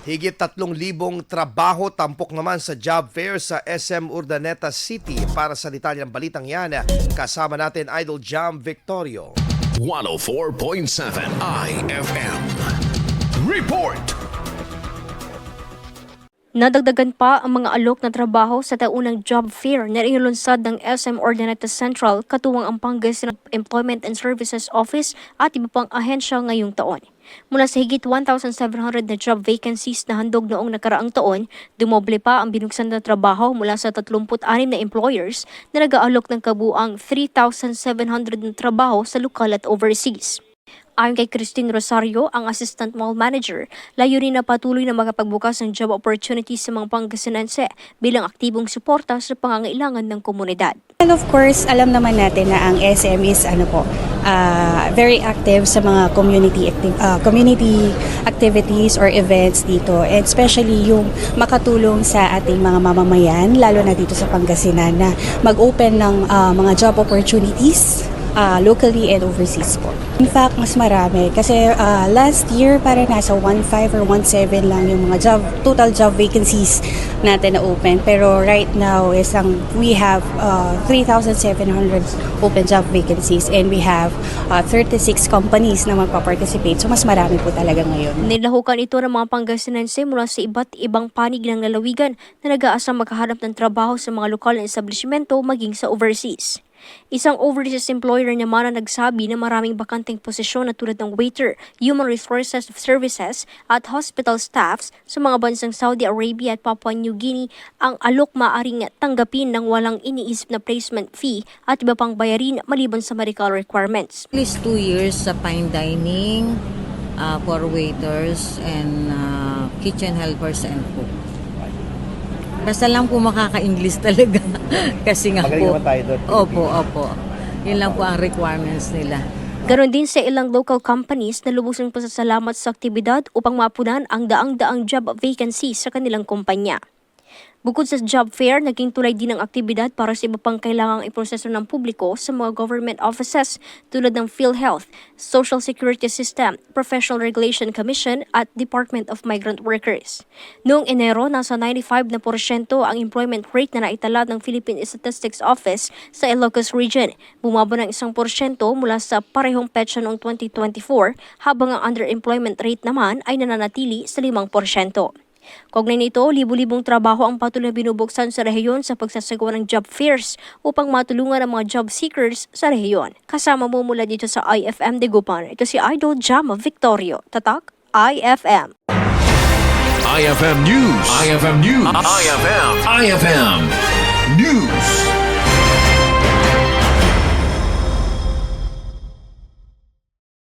Higit 3,000 trabaho tampok naman sa job fair sa SM Urdaneta City. Para sa detalyang balitang yan, kasama natin Idol Jam Victorio. 104.7 IFM. Report! Nadagdagan pa ang mga alok na trabaho sa taunang job fair na inilunsad ng SM Urdaneta Central katuwang ang Pangasinan Employment and Services Office at iba pang ahensya ngayong taon. Mula sa higit 1,700 na job vacancies na handog noong nakaraang taon, dumoble pa ang binuksan na trabaho mula sa 36 na employers na nag-aalok ng kabuang 3,700 na trabaho sa lokal at overseas. Ayon kay Christine Rosario, ang Assistant Mall Manager, layunin na patuloy na makapagbukas ng job opportunities sa mga Pangasinense bilang aktibong suporta sa pangangailangan ng komunidad. And of course, alam naman natin na ang SM is very active sa mga community activities or events dito, and especially yung makatulong sa ating mga mamamayan, lalo na dito sa Pangasinan, na mag-open ng mga job opportunities locally and overseas po. In fact, mas marami kasi last year para nasa 1.5 or 1.7 lang yung mga total job vacancies natin na open. Pero right now we have 3,700 open job vacancies and we have 36 companies na magpa-participate. So mas marami po talaga ngayon. Nilahukan ito ng mga Pangasinense mula sa iba't ibang panig ng lalawigan na nag-aasang makahanap ng trabaho sa mga lokal na establishmento maging sa overseas. Isang overseas employer naman na nagsabi na maraming bakanteng posisyon na tulad ng waiter, human resources services at hospital staffs sa mga bansang Saudi Arabia at Papua New Guinea. Ang alok maaaring tanggapin ng walang iniisip na placement fee at iba pang bayarin maliban sa medical requirements. At least 2 years sa fine dining for waiters and kitchen helpers and cook. Basta lang po makaka-English talaga. Kasi nga po. Opo. Yun lang po ang requirements nila. Ganon din sa ilang local companies na lubusang pasasalamat sa aktibidad upang mapunan ang daang-daang job vacancies sa kanilang kumpanya. Bukod sa job fair, naging tulay din ang aktibidad para sa iba pang kailangang iproseso ng publiko sa mga government offices tulad ng PhilHealth, Social Security System, Professional Regulation Commission at Department of Migrant Workers. Noong Enero, nasa 95% ang employment rate na naitala ng Philippine Statistics Office sa Ilocos Region. Bumaba ng 1% mula sa parehong petsa noong 2024, habang ang underemployment rate naman ay nananatili sa 5%. Kaugnay nito, libu-libong trabaho ang patuloy na binubuksan sa rehiyon sa pagsasagawa ng job fairs upang matulungan ang mga job seekers sa rehiyon. Kasama mo mula dito sa IFM Dagupan. Ito si Idol Jam Victorio. Tatak, IFM. IFM News. IFM News. IFM News.